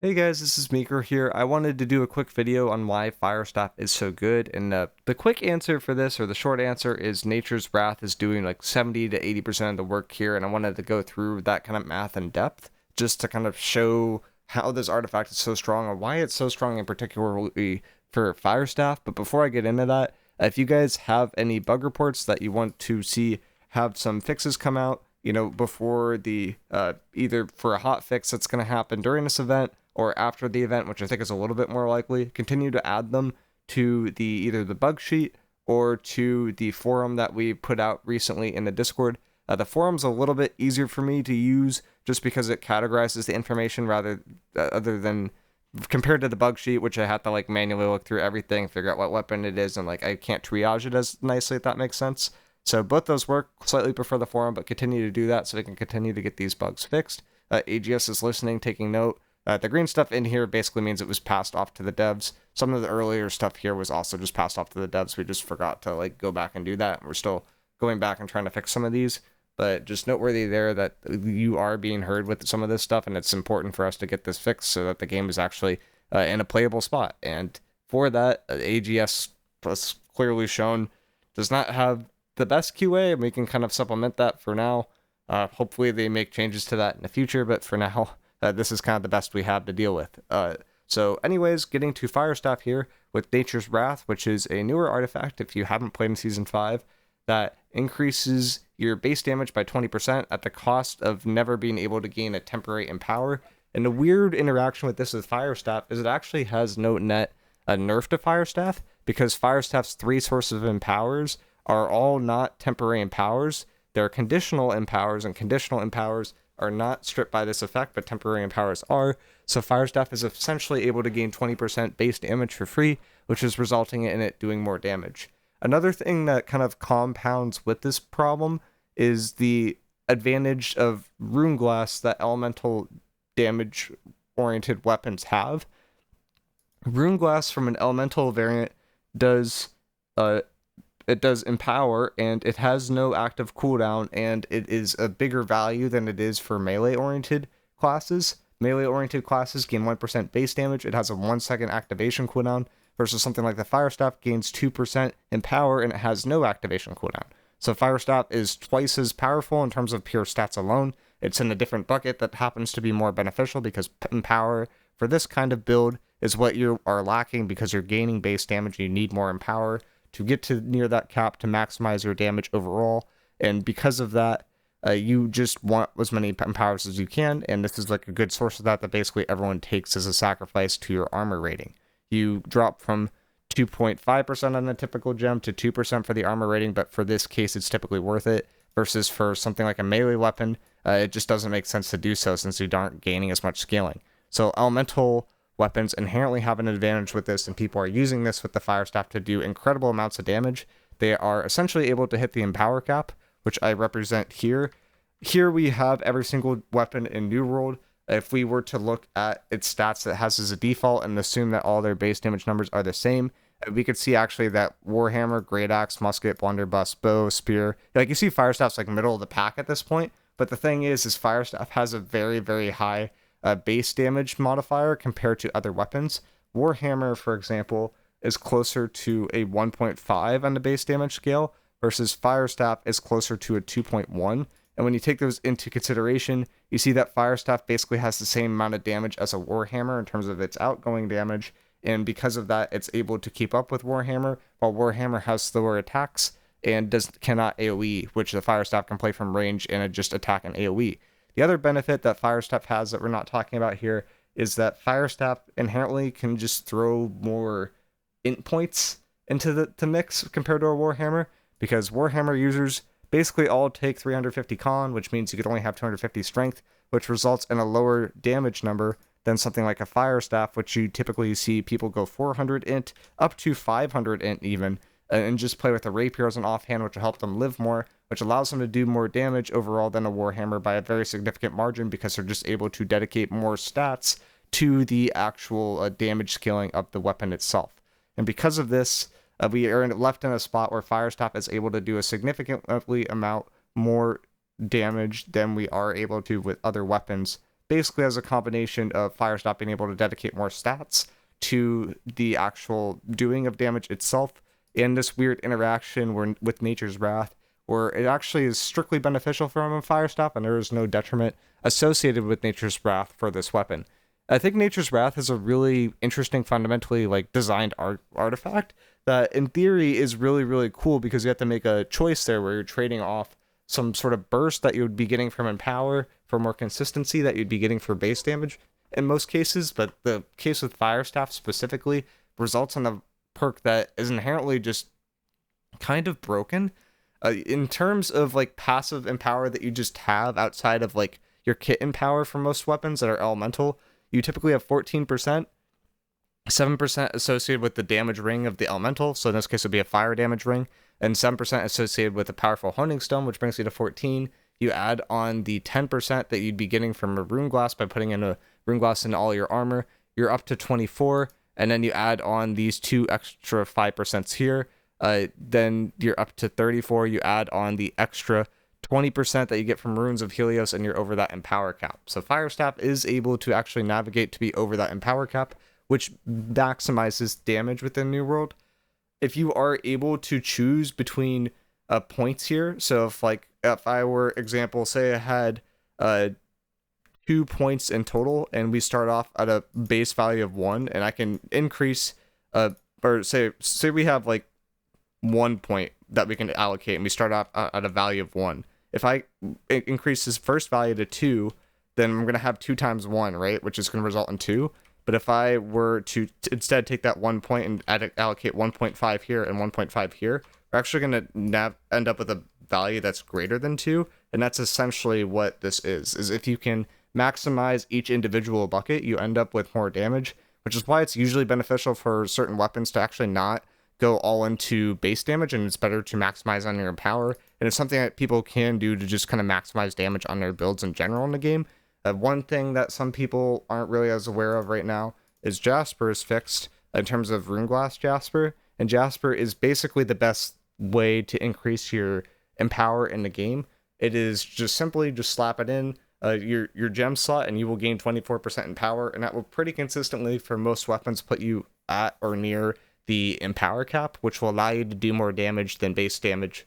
Hey guys, this is miicrow here. I wanted to do a quick video on why Firestaff is so good, and the quick answer for this, or the short answer, is Nature's Wrath is doing like 70 to 80% of the work here, and I wanted to go through that kind of math in depth, just to kind of show how this artifact is so strong, and why it's so strong in particularly for Firestaff. But before I get into that, if you guys have any bug reports that you want to see have some fixes come out, before the, either for a hot fix that's going to happen during this event, or after the event, which I think is a little bit more likely, continue to add them to the either the bug sheet or to the forum that we put out recently in the Discord. The forum's a little bit easier for me to use just because it categorizes the information rather other than compared to the bug sheet, which I have to like manually look through everything, figure out what weapon it is, and like I can't triage it as nicely, if that makes sense. So both those work. Slightly prefer the forum, but continue to do that so we can continue to get these bugs fixed. AGS is listening, taking note. The green stuff in here basically means it was passed off to the devs. Some of the earlier stuff here was also just passed off to the devs. We just forgot to like go back and do that. We're still going back and trying to fix some of these, but just noteworthy there that you are being heard with some of this stuff, and it's important for us to get this fixed so that the game is actually in a playable spot. And for that, AGS plus clearly shown does not have the best QA, and we can kind of supplement that for now. Hopefully they make changes to that in the future, but for now, this is kind of the best we have to deal with. So anyways, getting to Firestaff here with Nature's Wrath, which is a newer artifact if you haven't played in Season 5, that increases your base damage by 20% at the cost of never being able to gain a temporary empower. And the weird interaction with this with Firestaff is it actually has no net nerf to Firestaff, because Firestaff's 3 sources of empowers are all not temporary empowers. They're conditional empowers, and conditional empowers are not stripped by this effect, but temporary empowers are. So Firestaff is essentially able to gain 20% base damage for free, which is resulting in it doing more damage. Another thing that kind of compounds with this problem is the advantage of Runeglass that elemental damage oriented weapons have. Runeglass from an elemental variant does empower, and it has no active cooldown, and it is a bigger value than it is for melee oriented classes. Melee oriented classes gain 1% base damage. It has a 1-second activation cooldown, versus something like the Firestaff gains 2% in power, and it has no activation cooldown. So Firestaff is twice as powerful in terms of pure stats alone. It's in a different bucket that happens to be more beneficial, because empower for this kind of build is what you are lacking, because you're gaining base damage. You need more empower to get to near that cap to maximize your damage overall. And because of that, you just want as many empowers as you can, and this is like a good source of that basically everyone takes as a sacrifice to your armor rating. You drop from 2.5% on a typical gem to 2% for the armor rating, but for this case it's typically worth it, versus for something like a melee weapon, it just doesn't make sense to do so since you aren't gaining as much scaling. So elemental weapons inherently have an advantage with this, and people are using this with the Firestaff to do incredible amounts of damage. They are essentially able to hit the empower cap, which I represent here. Here we have every single weapon in New World. If we were to look at its stats that has as a default and assume that all their base damage numbers are the same, we could see actually that Warhammer, Great Axe, Musket, Blunderbuss, Bow, Spear, like you see Firestaff's like middle of the pack at this point, but the thing is Firestaff has a very, very high base damage modifier compared to other weapons. Warhammer, for example, is closer to a 1.5 on the base damage scale, versus Firestaff is closer to a 2.1. And when you take those into consideration, you see that Firestaff basically has the same amount of damage as a Warhammer in terms of its outgoing damage, and because of that, it's able to keep up with Warhammer, while Warhammer has slower attacks and cannot AoE, which the Firestaff can play from range and just attack and AoE. The other benefit that Firestaff has that we're not talking about here is that Firestaff inherently can just throw more int points into the mix compared to a Warhammer, because Warhammer users basically all take 350 con, which means you could only have 250 strength, which results in a lower damage number than something like a Firestaff, which you typically see people go 400 int, up to 500 int even, and just play with the rapier as an offhand, which will help them live more, which allows them to do more damage overall than a Warhammer by a very significant margin, because they're just able to dedicate more stats to the actual damage scaling of the weapon itself. And because of this, we are left in a spot where Firestaff is able to do a significantly amount more damage than we are able to with other weapons, basically has a combination of Firestaff being able to dedicate more stats to the actual doing of damage itself, and this weird interaction with Nature's Wrath, where it actually is strictly beneficial for him in Firestaff, and there is no detriment associated with Nature's Wrath for this weapon. I think Nature's Wrath is a really interesting, fundamentally designed artifact that, in theory, is really, really cool because you have to make a choice there where you're trading off some sort of burst that you would be getting from Empower for more consistency that you'd be getting for base damage in most cases, but the case with Firestaff specifically results in a perk that is inherently just kind of broken. In terms of passive Empower that you just have outside of your kit Empower for most weapons that are elemental, you typically have 14%, 7% associated with the damage ring of the elemental, so in this case it would be a fire damage ring, and 7% associated with a powerful honing stone, which brings you to 14. You add on the 10% that you'd be getting from a Runeglass by putting in a Runeglass in all your armor, you're up to 24, and then you add on these 2 extra 5% here, then you're up to 34. You add on the extra 20% that you get from Runes of Helios, and you're over that Empower cap. So Firestaff is able to actually navigate to be over that Empower cap, which maximizes damage within New World. If you are able to choose between points here, so if I were, example, say I had 2 points in total, and we start off at a base value of 1, and I can increase, or say we have 1 point that we can allocate, and we start off at a value of 1. If I increase this first value to 2, then I'm going to have 2 times 1, right? Which is going to result in 2. But if I were to instead take that 1 point and allocate 1.5 here and 1.5 here, we're actually going to end up with a value that's greater than 2. And that's essentially what this is if you can maximize each individual bucket, you end up with more damage, which is why it's usually beneficial for certain weapons to actually not go all into base damage, and it's better to maximize on your Empower. And it's something that people can do to just kind of maximize damage on their builds in general in the game. One thing that some people aren't really as aware of right now is Jasper is fixed in terms of Runeglass Jasper, and Jasper is basically the best way to increase your Empower in the game. It is just simply slap it in your gem slot, and you will gain 24% Empower, and that will pretty consistently for most weapons put you at or near the Empower cap, which will allow you to do more damage than base damage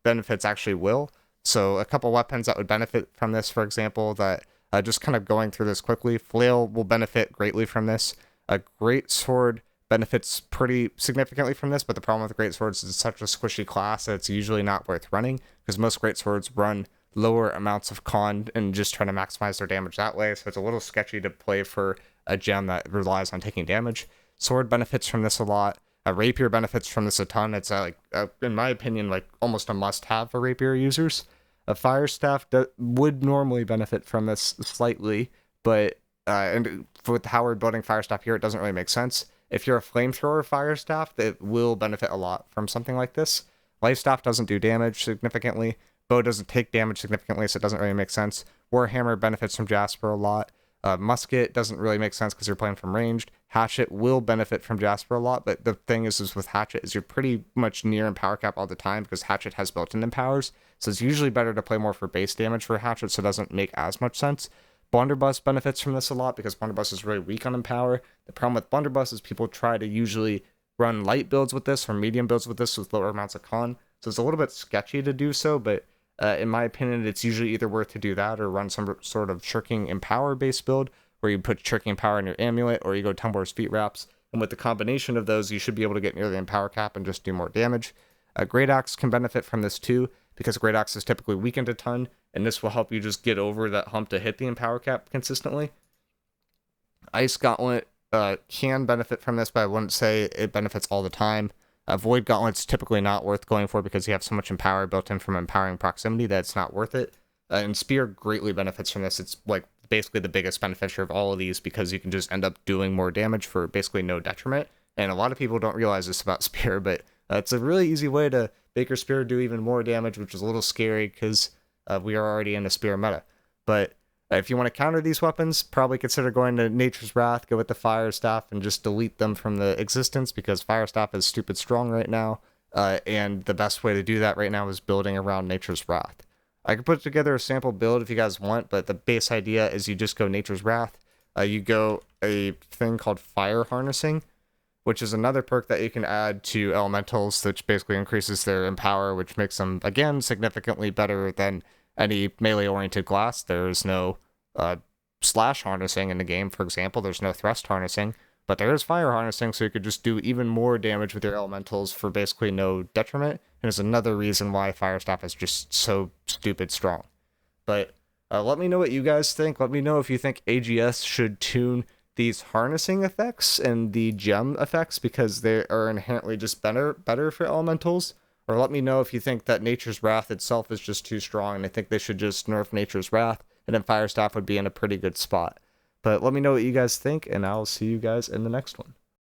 benefits actually will. So a couple weapons that would benefit from this, for example, that just kind of going through this quickly, Flail will benefit greatly from this. A Great Sword benefits pretty significantly from this, but the problem with Great Swords is it's such a squishy class that it's usually not worth running, because most Great Swords run lower amounts of con and just try to maximize their damage that way, so it's a little sketchy to play for a gem that relies on taking damage. Sword benefits from this a lot. Rapier benefits from this a ton. It's in my opinion, almost a must-have for Rapier users. A Firestaff would normally benefit from this slightly, but and with how we're building Firestaff here, it doesn't really make sense. If you're a Flamethrower Firestaff, it will benefit a lot from something like this. Lifestaff doesn't do damage significantly. Bow doesn't take damage significantly, so it doesn't really make sense. Warhammer benefits from Jasper a lot. Musket doesn't really make sense because you're playing from ranged. Hatchet will benefit from Jasper a lot, but the thing is with Hatchet is you're pretty much near Empower cap all the time because Hatchet has built-in empowers, so it's usually better to play more for base damage for Hatchet, so it doesn't make as much sense. Blunderbuss benefits from this a lot because Blunderbuss is really weak on Empower. The problem with Blunderbuss is people try to usually run light builds with this or medium builds with this with lower amounts of con, so it's a little bit sketchy to do so, but in my opinion, it's usually either worth to do that or run some sort of Shirking Empower based build where you put Shirking Empower in your amulet, or you go Tumblr's Feet Wraps. And with the combination of those, you should be able to get near the Empower cap and just do more damage. Great Axe can benefit from this too, because Great Axe is typically weakened a ton, and this will help you just get over that hump to hit the Empower cap consistently. Ice Gauntlet can benefit from this, but I wouldn't say it benefits all the time. Void Gauntlet's typically not worth going for because you have so much Empower built in from empowering proximity that it's not worth it. And Spear greatly benefits from this. It's basically the biggest beneficiary of all of these because you can just end up doing more damage for basically no detriment. And a lot of people don't realize this about Spear, but it's a really easy way to make your Spear do even more damage, which is a little scary because we are already in a Spear meta. But if you want to counter these weapons, probably consider going to Nature's Wrath, go with the Firestaff, and just delete them from the existence because Firestaff is stupid strong right now, and the best way to do that right now is building around Nature's Wrath. I could put together a sample build if you guys want, but the base idea is you just go Nature's Wrath. You go a thing called Fire Harnessing, which is another perk that you can add to elementals, which basically increases their empower, which makes them, again, significantly better than any melee-oriented class. There's no slash harnessing in the game, for example. There's no thrust harnessing, but there is fire harnessing, so you could just do even more damage with your elementals for basically no detriment, and it's another reason why Firestaff is just so stupid strong. But let me know what you guys think. Let me know if you think AGS should tune these harnessing effects and the gem effects because they are inherently just better for elementals. Or let me know if you think that Nature's Wrath itself is just too strong and I think they should just nerf Nature's Wrath, and then Firestaff would be in a pretty good spot. But let me know what you guys think, and I'll see you guys in the next one.